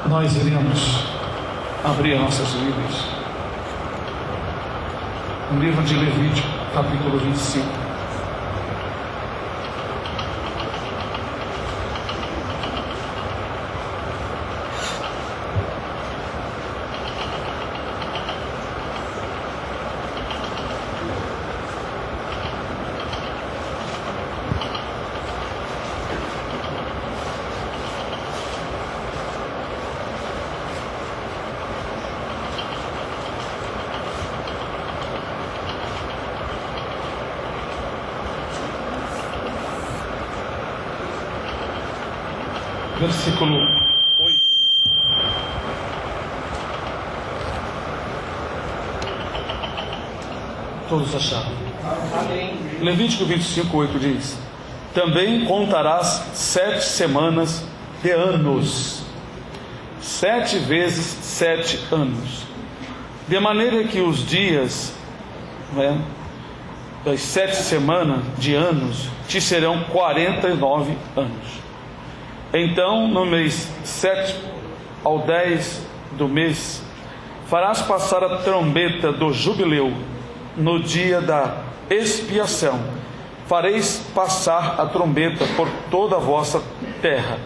nós iremos abrir nossas Bíblias no livro de Levítico, capítulo 25. Versículo 8. Todos acharam? Amém. Levítico 25, 8 diz: também contarás 7 semanas de anos, 7 vezes 7 anos, de maneira que os dias das 7 semanas de anos te serão 49 anos. Então, no mês 7 ao 10 do mês, farás passar a trombeta do jubileu. No dia da expiação, fareis passar a trombeta por toda a vossa terra,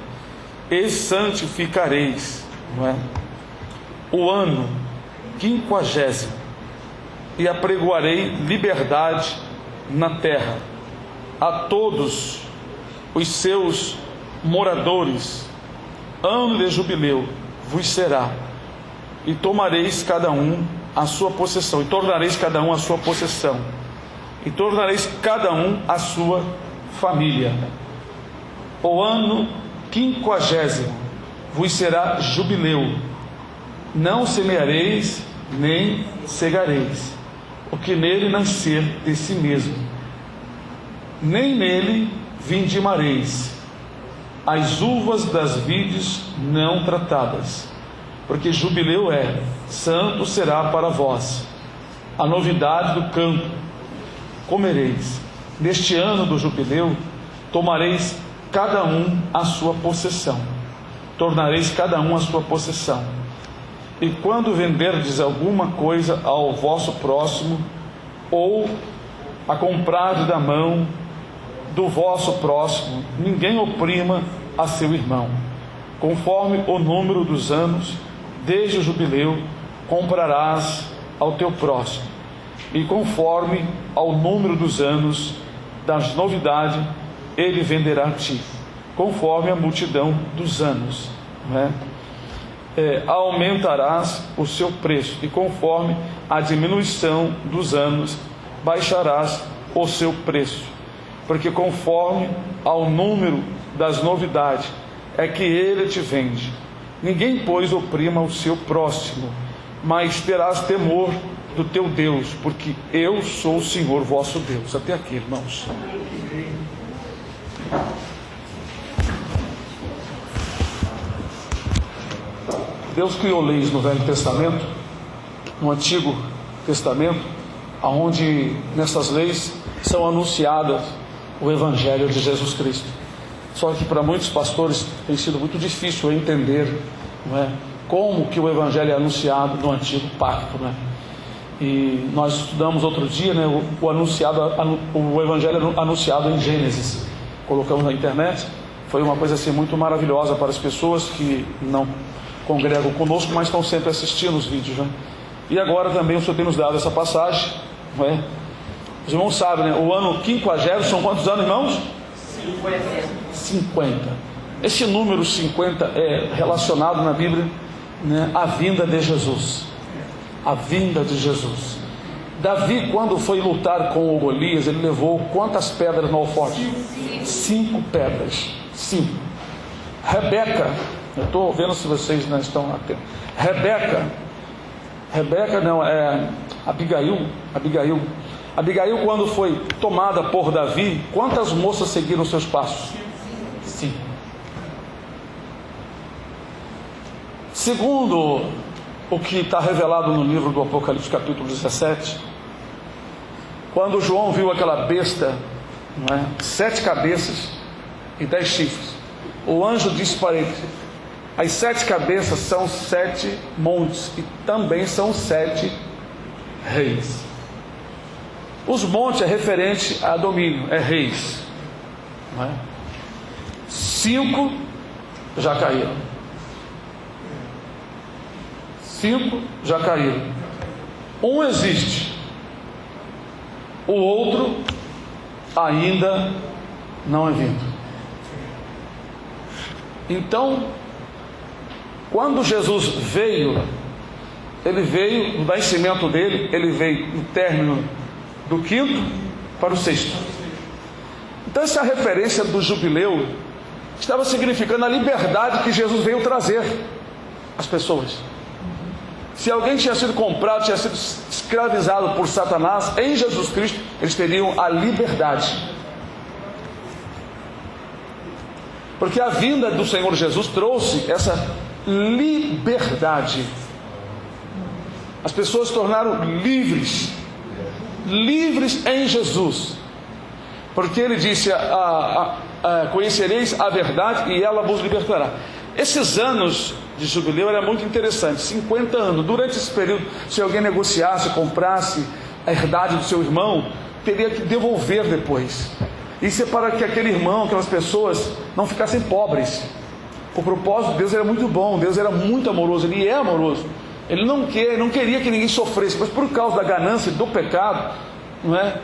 e santificareis o ano 50, e apregoarei liberdade na terra a todos os seus moradores. Ano de jubileu vos será, e tomareis cada um a sua possessão, e tornareis cada um a sua possessão, e tornareis cada um a sua família. O ano 50 vos será jubileu. Não semeareis nem cegareis o que nele nascer de si mesmo, nem nele vindimareis as uvas das vides não tratadas, porque jubileu santo será para vós. A novidade do campo comereis. Neste ano do jubileu tomareis cada um a sua possessão, tornareis cada um a sua possessão. E quando venderdes alguma coisa ao vosso próximo, ou a comprar da mão do vosso próximo, ninguém oprima a seu irmão. Conforme o número dos anos, desde o jubileu, comprarás ao teu próximo, e conforme ao número dos anos das novidades, ele venderá a ti, conforme a multidão dos anos. Aumentarás o seu preço, e conforme a diminuição dos anos, baixarás o seu preço, porque conforme ao número das novidades é que ele te vende. Ninguém, pois, oprima o seu próximo, mas terás temor do teu Deus, porque eu sou o Senhor vosso Deus. Até aqui, irmãos. Deus criou leis no Velho Testamento, no Antigo Testamento, onde nessas leis são anunciadas o Evangelho de Jesus Cristo. Só que para muitos pastores tem sido muito difícil entender como que o Evangelho é anunciado no Antigo Pacto. E nós estudamos outro dia o Evangelho anunciado em Gênesis. Colocamos na internet. Foi uma coisa assim muito maravilhosa para as pessoas que não congregam conosco, mas estão sempre assistindo os vídeos. E agora também o Senhor tem nos dado essa passagem. Os irmãos sabem, o ano 50 são quantos anos, irmãos? 50. Esse número 50 é relacionado na Bíblia à vinda de Jesus. A vinda de Jesus. Davi, quando foi lutar com o Golias, ele levou quantas pedras no alforje? 5 pedras. 5. Rebeca, eu estou vendo se vocês não estão atentos. Abigail, quando foi tomada por Davi, quantas moças seguiram seus passos? 5. Segundo o que está revelado no livro do Apocalipse, capítulo 17, quando João viu aquela besta, 7 cabeças e 10 chifres, o anjo disse para ele: As 7 cabeças são 7 montes e também são 7 reis. Os montes é referente a domínio, é reis. Não é? 5 já caíram. 5 já caíram. Um existe. O outro ainda não é vindo. Então, quando Jesus veio, ele veio, no nascimento dele, ele veio no término do 5º para o 6º. Então essa referência do jubileu estava significando a liberdade que Jesus veio trazer às pessoas. Se alguém tinha sido comprado, tinha sido escravizado por Satanás, em Jesus Cristo, eles teriam a liberdade. Porque a vinda do Senhor Jesus trouxe essa liberdade. As pessoas se tornaram livres em Jesus. Porque ele disse, conhecereis a verdade e ela vos libertará. Esses anos de jubileu era muito interessante, 50 anos. Durante esse período, se alguém negociasse, comprasse a herdade do seu irmão, teria que devolver depois. Isso é para que aquele irmão, aquelas pessoas não ficassem pobres. O propósito de Deus era muito bom, Deus era muito amoroso, Ele é amoroso. Ele não queria que ninguém sofresse, mas por causa da ganância e do pecado, não é?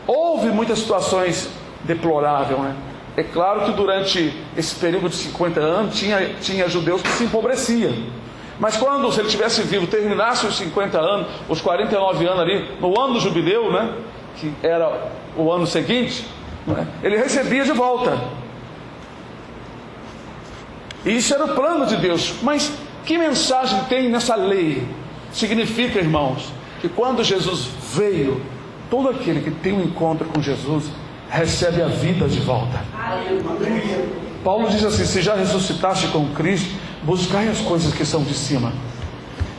Houve muitas situações deploráveis, não é? É claro que durante esse período de 50 anos tinha judeus que se empobreciam. Mas quando, se ele tivesse vivo, terminasse os 50 anos, os 49 anos ali, no ano do jubileu, né, que era o ano seguinte, né, ele recebia de volta. Isso era o plano de Deus. Mas que mensagem tem nessa lei? Significa, irmãos, que quando Jesus veio, todo aquele que tem um encontro com Jesus recebe a vida de volta. Paulo diz assim: se já ressuscitaste com Cristo, buscai as coisas que são de cima.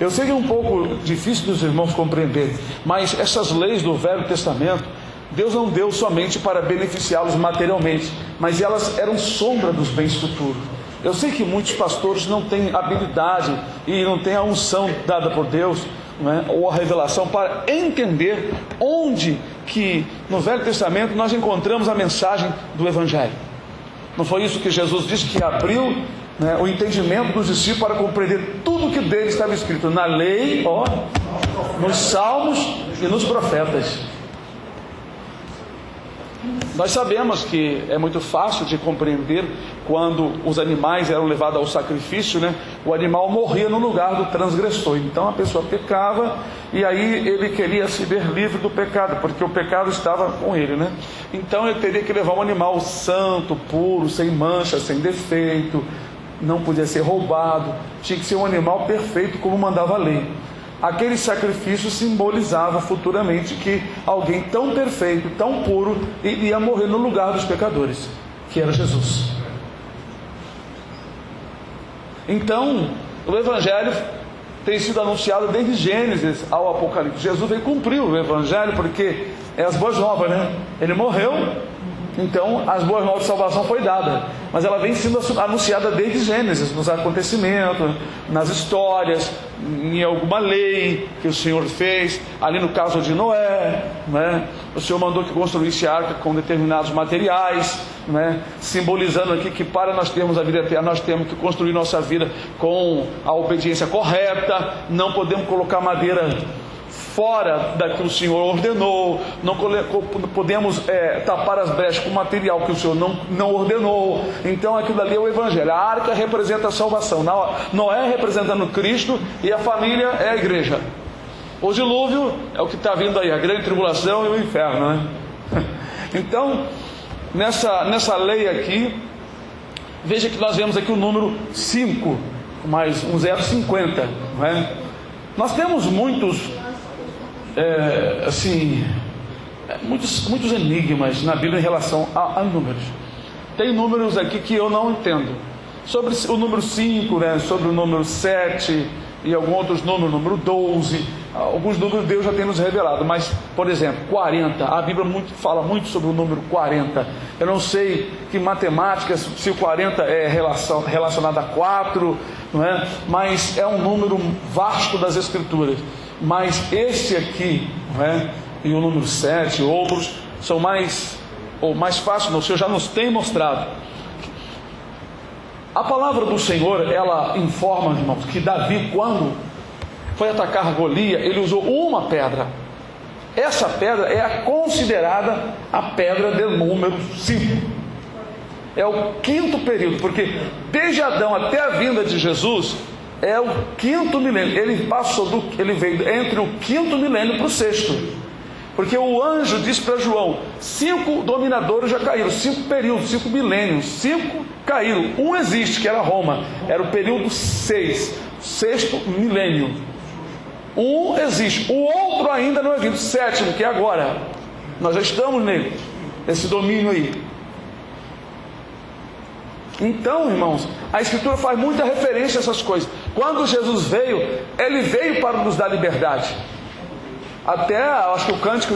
Eu sei que é um pouco difícil dos irmãos compreenderem, mas essas leis do Velho Testamento, Deus não deu somente para beneficiá-los materialmente, mas elas eram sombra dos bens futuros. Eu sei que muitos pastores não têm habilidade e não têm a unção dada por Deus, não é? Ou a revelação para entender onde que no Velho Testamento nós encontramos a mensagem do Evangelho. Não foi isso que Jesus disse, que abriu, né, o entendimento dos discípulos para compreender tudo o que dele estava escrito na lei, nos salmos e nos profetas. Nós sabemos que é muito fácil de compreender quando os animais eram levados ao sacrifício, né? O animal morria no lugar do transgressor. Então a pessoa pecava e aí ele queria se ver livre do pecado, porque o pecado estava com ele, né? Então ele teria que levar um animal santo, puro, sem mancha, sem defeito, não podia ser roubado, tinha que ser um animal perfeito como mandava a lei. Aquele sacrifício simbolizava futuramente que alguém tão perfeito, tão puro, iria morrer no lugar dos pecadores, que era Jesus. Então, o Evangelho tem sido anunciado desde Gênesis ao Apocalipse. Jesus veio cumprir o Evangelho, porque é as boas novas, né? Ele morreu, então as boas novas de salvação foi dada, mas ela vem sendo anunciada desde Gênesis, nos acontecimentos, nas histórias, em alguma lei que o Senhor fez, ali no caso de Noé, né? O Senhor mandou que construísse arca com determinados materiais, né? Simbolizando aqui que para nós termos a vida eterna, nós temos que construir nossa vida com a obediência correta, não podemos colocar madeira fora daquilo que o Senhor ordenou, não podemos tapar as brechas com material que o Senhor não ordenou. Então aquilo ali é o Evangelho. A arca representa a salvação, Noé representando Cristo, e a família é a igreja. O dilúvio é o que está vindo aí, a grande tribulação e o inferno, né? Então nessa lei aqui, veja que nós vemos aqui o número 5 mais um 0,50, não é? Nós temos muitos muitos enigmas na Bíblia em relação a números. Tem números aqui que eu não entendo. Sobre o número 5, né? Sobre o número 7, e alguns outros números, número 12, alguns números Deus já tem nos revelado, mas, por exemplo, 40, a Bíblia fala muito sobre o número 40. Eu não sei que matemática, se o 40 é relacionado a 4, não é? Mas é um número vasto das Escrituras. Mas esse aqui, não é? E o número 7, outros, são mais fáceis, o Senhor já nos tem mostrado. A palavra do Senhor, ela informa, irmãos, que Davi, quando foi atacar Golias, ele usou uma pedra. Essa pedra é considerada a pedra de número 5. É o quinto período, porque desde Adão até a vinda de Jesus, é o quinto milênio. Ele veio entre o quinto milênio para o sexto. Porque o anjo disse para João: 5 dominadores já caíram, 5 períodos, 5 milênios, 5 caíram. Um existe, que era Roma, era o período 6, sexto milênio. Um existe, o outro ainda não existe, o sétimo, que é agora. Nós já estamos nele, esse domínio aí. Então, irmãos, a Escritura faz muita referência a essas coisas. Quando Jesus veio, Ele veio para nos dar liberdade. Até, acho que o cântico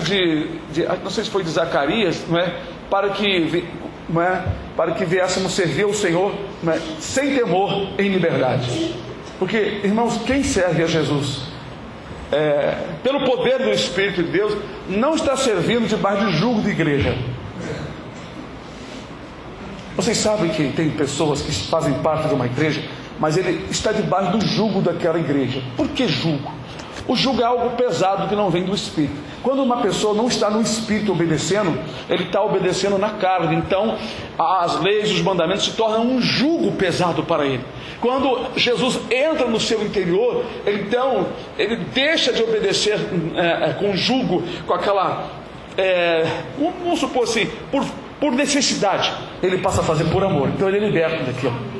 não sei se foi de Zacarias, não é? Para que viéssemos servir ao Senhor, não é? Sem temor, em liberdade. Porque, irmãos, quem serve a Jesus, pelo poder do Espírito de Deus, não está servindo debaixo de jugo de igreja. Vocês sabem que tem pessoas que fazem parte de uma igreja, mas ele está debaixo do jugo daquela igreja. Por que jugo? O jugo é algo pesado que não vem do Espírito. Quando uma pessoa não está no Espírito obedecendo, ele está obedecendo na carne. Então, as leis, os mandamentos se tornam um jugo pesado para ele. Quando Jesus entra no seu interior, então, ele deixa de obedecer com jugo, com aquela... vamos supor assim, por necessidade. Ele passa a fazer por amor. Então, ele é liberto daquilo.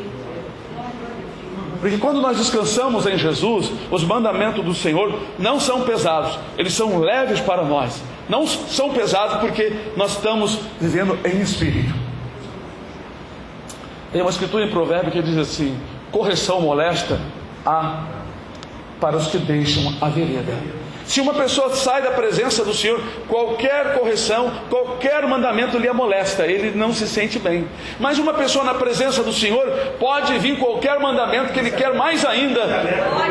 Porque quando nós descansamos em Jesus, os mandamentos do Senhor não são pesados, eles são leves para nós. Não são pesados porque nós estamos vivendo em espírito. Tem uma escritura em Provérbio que diz assim: correção molesta há para os que deixam a vereda. Se uma pessoa sai da presença do Senhor, qualquer correção, qualquer mandamento lhe molesta, ele não se sente bem. Mas uma pessoa na presença do Senhor, pode vir qualquer mandamento que ele quer mais ainda,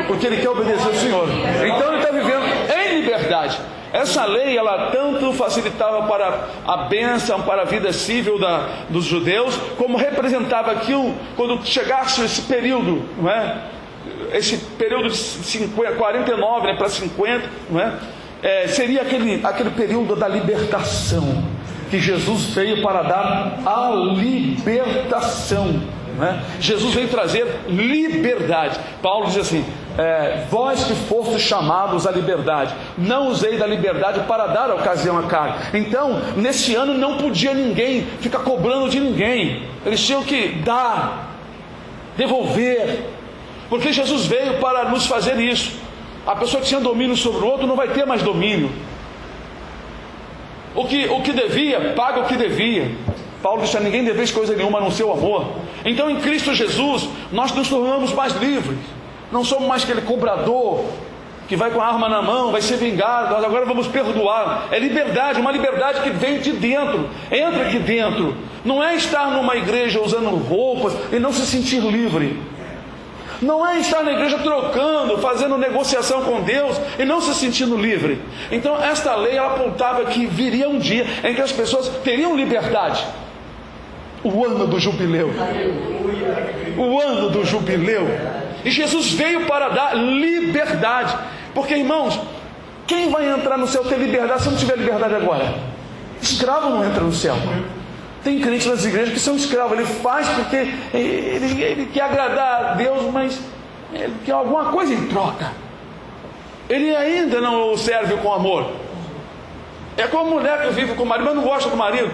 porque ele quer obedecer ao Senhor. Então ele está vivendo em liberdade. Essa lei, ela tanto facilitava para a bênção, para a vida civil dos judeus, como representava aquilo, quando chegasse esse período, não é? Esse período de 49 para 50, não é? Seria aquele período da libertação, que Jesus veio para dar a libertação, não é? Jesus veio trazer liberdade. Paulo diz assim: vós que fostes chamados à liberdade, não usei da liberdade para dar ocasião à carne. Então, nesse ano não podia ninguém ficar cobrando de ninguém, eles tinham que dar, devolver, porque Jesus veio para nos fazer isso. A pessoa que tinha domínio sobre o outro não vai ter mais domínio. O que devia, paga o que devia. Paulo disse: a ninguém deveis coisa nenhuma a não ser o amor. Então, em Cristo Jesus, nós nos tornamos mais livres. Não somos mais aquele cobrador que vai com a arma na mão, vai ser vingado. Nós agora vamos perdoar. É liberdade, uma liberdade que vem de dentro. Entra aqui dentro. Não é estar numa igreja usando roupas e não se sentir livre. Não é estar na igreja trocando, fazendo negociação com Deus e não se sentindo livre. Então esta lei, ela apontava que viria um dia em que as pessoas teriam liberdade. O ano do jubileu. O ano do jubileu. E Jesus veio para dar liberdade. Porque, irmãos, quem vai entrar no céu ter liberdade se não tiver liberdade agora? Escravo não entra no céu. Tem crentes nas igrejas que são escravos. Ele faz porque ele quer agradar a Deus, mas ele quer alguma coisa em troca. Ele ainda não o serve com amor. É como a mulher que vive com o marido, mas não gosta do marido.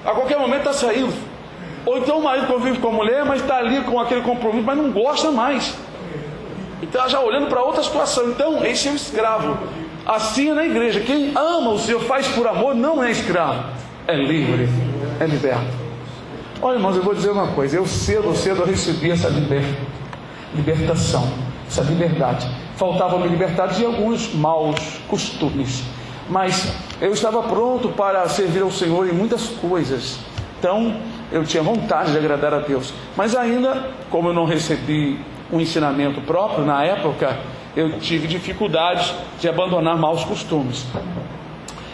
A qualquer momento está saindo. Ou então o marido convive com a mulher, mas está ali com aquele compromisso, mas não gosta mais. Então já olhando para outra situação. Então esse é o escravo. Assim é na igreja. Quem ama o Senhor, faz por amor, não é escravo. É livre, é liberto. Olha, irmãos, eu vou dizer uma coisa. Eu cedo eu recebi essa libertação, essa liberdade. Faltava-me liberdade de alguns maus costumes, mas eu estava pronto para servir ao Senhor em muitas coisas. Então eu tinha vontade de agradar a Deus, mas ainda, como eu não recebi um ensinamento próprio na época, eu tive dificuldades de abandonar maus costumes.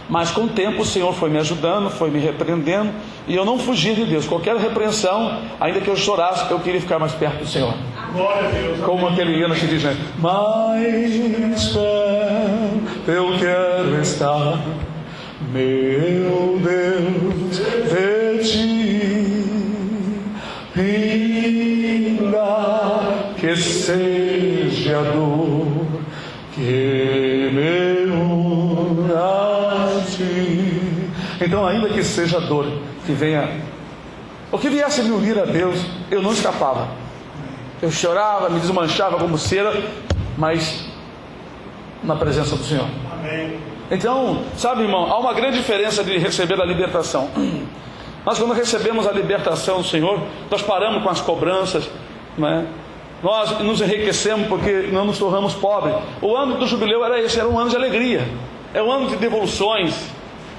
Mas com o tempo o Senhor foi me ajudando, foi me repreendendo, e eu não fugia de Deus. Qualquer repreensão, ainda que eu chorasse, eu queria ficar mais perto do Senhor. Glória a Deus. Como aquele hino que diz, né? Mais perto eu quero estar, meu Deus, de ti, ainda que seja a dor que me une a ti. Então, ainda que seja a dor que venha, o que viesse me unir a Deus, eu não escapava. Eu chorava, me desmanchava como cera, mas na presença do Senhor. Amém. Então, sabe, irmão, há uma grande diferença de receber a libertação. Nós, quando recebemos a libertação do Senhor, nós paramos com as cobranças, não é? Nós nos enriquecemos porque não nos tornamos pobres. O ano do jubileu era esse, era um ano de alegria, é um ano de devoluções,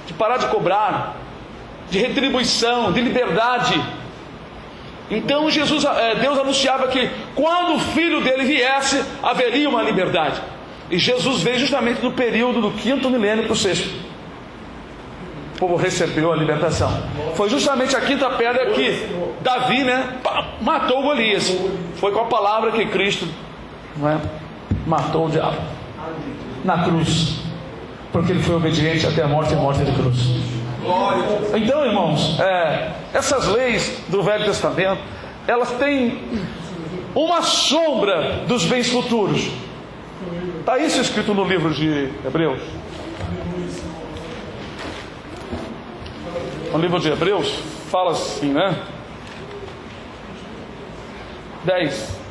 de parar de cobrar, de retribuição, de liberdade. Então Deus anunciava que quando o Filho dele viesse, haveria uma liberdade. E Jesus veio justamente no período do 5º milênio para o 6º. O povo recebeu a libertação. Foi justamente a quinta pedra que Davi, matou Golias. Foi com a palavra que Cristo, matou o diabo na cruz, porque ele foi obediente até a morte e morte de cruz. Então, irmãos, essas leis do Velho Testamento, elas têm uma sombra dos bens futuros. Está isso escrito no livro de Hebreus. No livro de Hebreus fala assim, 10.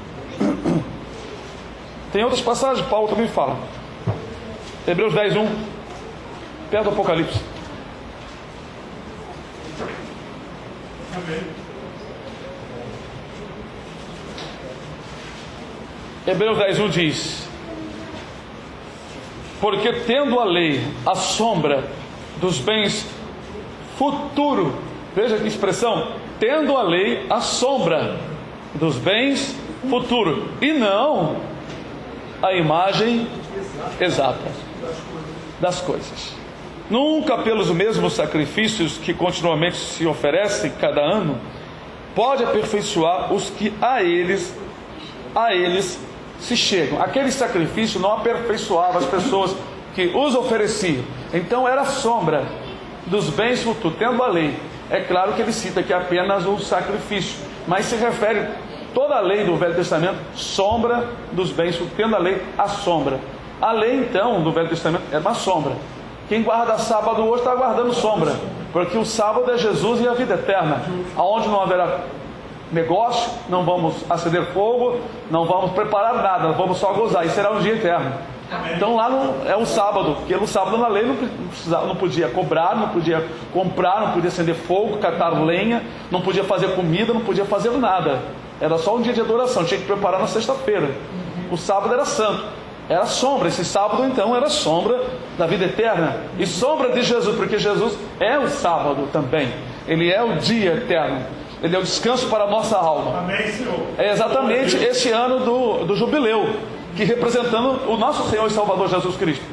Tem outras passagens, Paulo também fala. Hebreus 10, 1, perto do Apocalipse. Amém. Hebreus 10, 1 diz: porque tendo a lei a sombra dos bens futuro, veja que expressão, tendo a lei a sombra dos bens futuro, e não a imagem exata das coisas. Nunca pelos mesmos sacrifícios que continuamente se oferecem cada ano, pode aperfeiçoar os que a eles se chegam. Aquele sacrifício não aperfeiçoava as pessoas que os ofereciam. Então era sombra dos bens futuros, tendo a lei. É claro que ele cita que é apenas um sacrifício, mas se refere toda a lei do Velho Testamento, sombra dos bens futuros, tendo a lei a sombra. A lei então do Velho Testamento é uma sombra. Quem guarda sábado hoje está guardando sombra, porque o sábado é Jesus e a vida eterna, aonde não haverá negócio, não vamos acender fogo, não vamos preparar nada, vamos só gozar, e será um dia eterno. Então lá é um sábado, porque no sábado na lei não podia cobrar, não podia comprar, não podia acender fogo, catar lenha, não podia fazer comida, não podia fazer nada. Era só um dia de adoração, tinha que preparar na sexta-feira. O sábado era santo, era sombra. Esse sábado então era sombra da vida eterna e sombra de Jesus, porque Jesus é o sábado também, ele é o dia eterno, ele é o descanso para a nossa alma. Amém, Senhor. É exatamente esse ano do jubileu, que representando o nosso Senhor e Salvador Jesus Cristo.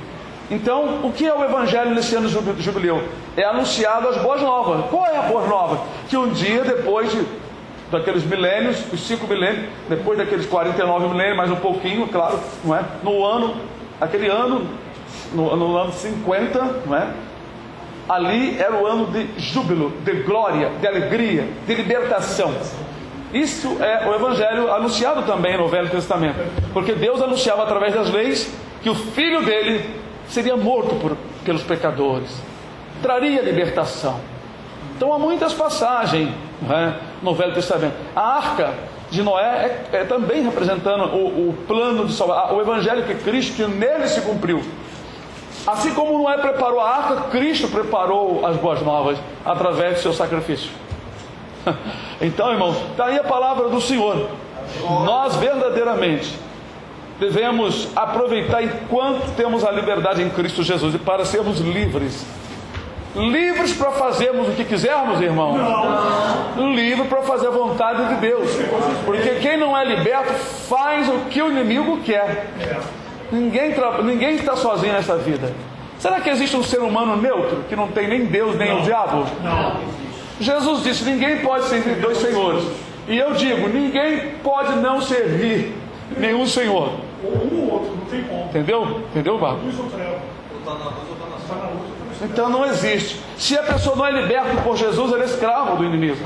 Então, o que é o Evangelho nesse ano de jubileu? É anunciado as boas novas. Qual é a boa nova? Que um dia depois daqueles milênios, os 5 milênios, depois daqueles 49 milênios, mais um pouquinho, claro, não é? No ano 50, não é? Ali era o ano de júbilo, de glória, de alegria, de libertação. Isso é o Evangelho anunciado também no Velho Testamento, porque Deus anunciava através das leis que o Filho dele seria morto pelos pecadores, traria libertação. Então há muitas passagens, no Velho Testamento. A arca de Noé é também representando o plano de salvação, o Evangelho que Cristo nele se cumpriu. Assim como Noé preparou a arca, Cristo preparou as boas novas através do seu sacrifício. Então, irmãos, está aí a palavra do Senhor. Nós verdadeiramente devemos aproveitar enquanto temos a liberdade em Cristo Jesus, e para sermos livres. Livres para fazermos o que quisermos, irmão? Não. Livre para fazer a vontade de Deus. Porque quem não é liberto faz o que o inimigo quer. Ninguém está sozinho nessa vida. Será que existe um ser humano neutro, que não tem nem Deus nem o diabo? Não. Jesus disse, ninguém pode servir dois senhores. E eu digo, ninguém pode não servir nenhum senhor. Um ou outro, não tem como. Entendeu, Barco? Luz ou treva. Então não existe. Se a pessoa não é liberta por Jesus, ela é escravo do inimigo.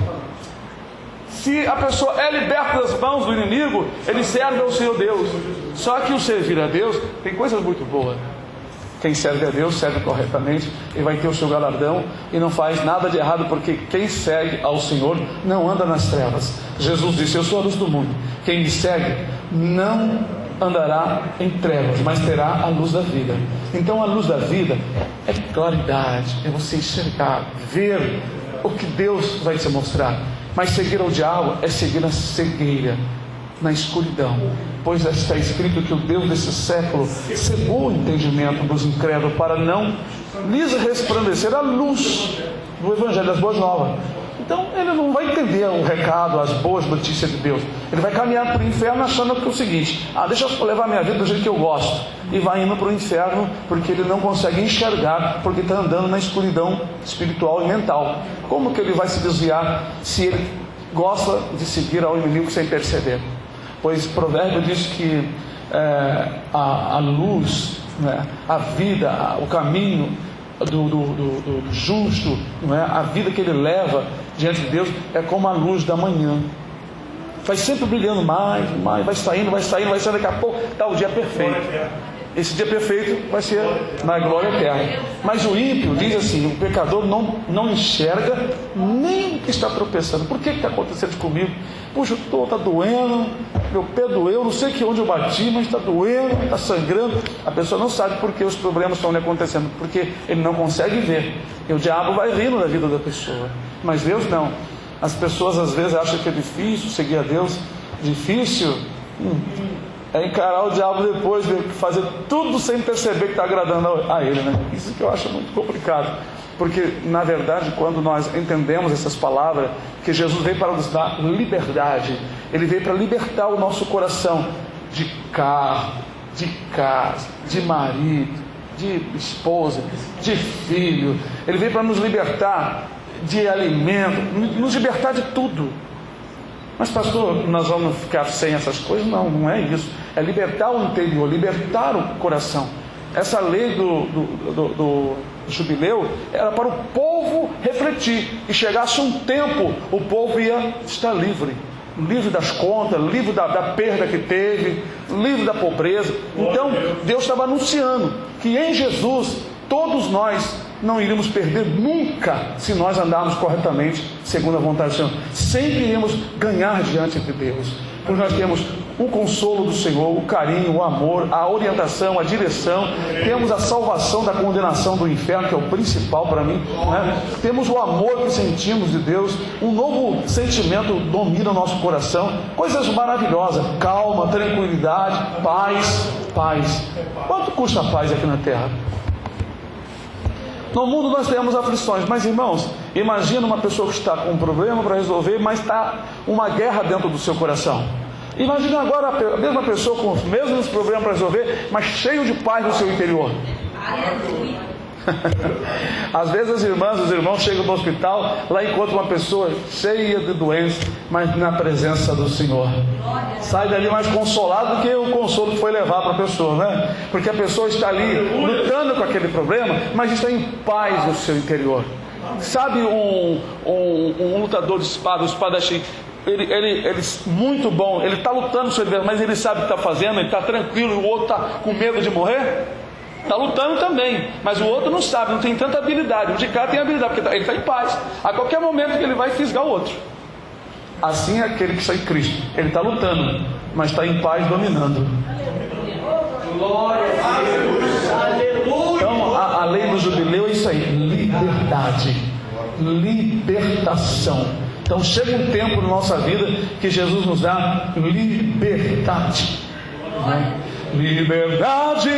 Se a pessoa é liberta das mãos do inimigo, ele serve ao Senhor Deus. Só que o servir a Deus tem coisas muito boas. Quem serve a Deus serve corretamente e vai ter o seu galardão e não faz nada de errado, porque quem segue ao Senhor não anda nas trevas. Jesus disse, eu sou a luz do mundo. Quem me segue não andará em trevas, mas terá a luz da vida. Então a luz da vida é claridade, é você enxergar, ver o que Deus vai te mostrar. Mas seguir ao diabo é seguir na cegueira, na escuridão, pois está escrito que o Deus desse século cegou o entendimento dos incrédulos para não lhes resplandecer a luz do Evangelho das Boas Novas. Então ele não vai entender o recado, as boas notícias de Deus. Ele vai caminhar para o inferno achando que é o seguinte: deixa eu levar minha vida do jeito que eu gosto, e vai indo para o inferno porque ele não consegue enxergar, porque está andando na escuridão espiritual e mental. Como que ele vai se desviar se ele gosta de seguir ao inimigo sem perceber? Pois o provérbio diz que a luz, né, a vida, o caminho do justo, não é? A vida que ele leva diante de Deus é como a luz da manhã, vai sempre brilhando mais, vai saindo, daqui a pouco está o dia perfeito. Esse dia perfeito vai ser na glória eterna. Mas o ímpio diz assim: o pecador não enxerga nem o que está tropeçando. Por que está acontecendo comigo? Puxa, está doendo, meu pé doeu, não sei que onde eu bati, mas está doendo, está sangrando. A pessoa não sabe por que os problemas estão lhe acontecendo, porque ele não consegue ver. E o diabo vai rindo da vida da pessoa, mas Deus não. As pessoas às vezes acham que é difícil seguir a Deus. Difícil é encarar o diabo depois, fazer tudo sem perceber que está agradando a ele, né? Isso que eu acho muito complicado, porque na verdade, quando nós entendemos essas palavras, que Jesus veio para nos dar liberdade, ele veio para libertar o nosso coração de carro, de casa, de marido, de esposa, de filho. Ele veio para nos libertar de alimento, nos libertar de tudo. Mas pastor, nós vamos ficar sem essas coisas? Não é isso. É libertar o interior, libertar o coração. Essa lei do jubileu era para o povo refletir, e chegasse um tempo, o povo ia estar livre das contas, livre da perda que teve, livre da pobreza. Então Deus estava anunciando que em Jesus todos nós não iríamos perder nunca, se nós andarmos corretamente segundo a vontade do Senhor. Sempre iremos ganhar diante de Deus, porque nós temos o consolo do Senhor, o carinho, o amor, a orientação, a direção. Temos a salvação da condenação do inferno, que é o principal para mim, né? Temos o amor que sentimos de Deus. Um novo sentimento domina o nosso coração. Coisas maravilhosas: calma, tranquilidade, paz. Quanto custa a paz aqui na terra? No mundo nós temos aflições, mas irmãos, imagina uma pessoa que está com um problema para resolver, mas está uma guerra dentro do seu coração. Imagina agora a mesma pessoa com os mesmos problemas para resolver, mas cheio de paz no seu interior. Às vezes as irmãs, os irmãos chegam no hospital, lá encontram uma pessoa cheia de doença, mas na presença do Senhor. Sai dali mais consolado do que o consolo que foi levar para a pessoa, né? Porque a pessoa está ali lutando com aquele problema, mas está em paz no seu interior. Sabe um lutador de espada, um espadachim, ele muito bom, ele está lutando com ele, mas ele sabe o que está fazendo, ele está tranquilo, e o outro está com medo de morrer? Está lutando também, mas o outro não sabe, não tem tanta habilidade. O de cá tem habilidade, porque ele está em paz. A qualquer momento ele vai fisgar o outro. Assim é aquele que está em Cristo. Ele está lutando, mas está em paz, dominando. Então a lei do jubileu é isso aí: liberdade, libertação. Então chega um tempo na nossa vida que Jesus nos dá liberdade. Liberdade